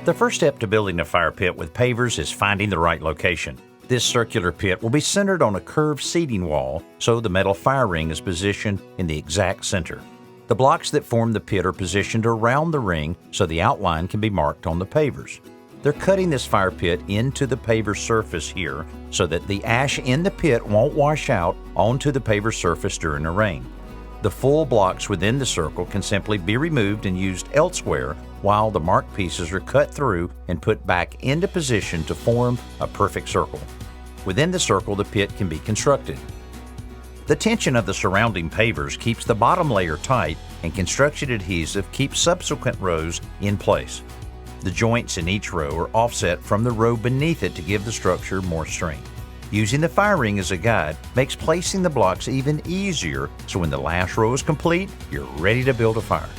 The first step to building a fire pit with pavers is finding the right location. This circular pit will be centered on a curved seating wall, so the metal fire ring is positioned in the exact center. The blocks that form the pit are positioned around the ring so the outline can be marked on the pavers. They're cutting this fire pit into the paver surface here so that the ash in the pit won't wash out onto the paver surface during a rain. The full blocks within the circle can simply be removed and used elsewhere while the marked pieces are cut through and put back into position to form a perfect circle. Within the circle, the pit can be constructed. The tension of the surrounding pavers keeps the bottom layer tight, and construction adhesive keeps subsequent rows in place. The joints in each row are offset from the row beneath it to give the structure more strength. Using the fire ring as a guide makes placing the blocks even easier, so when the last row is complete, you're ready to build a fire.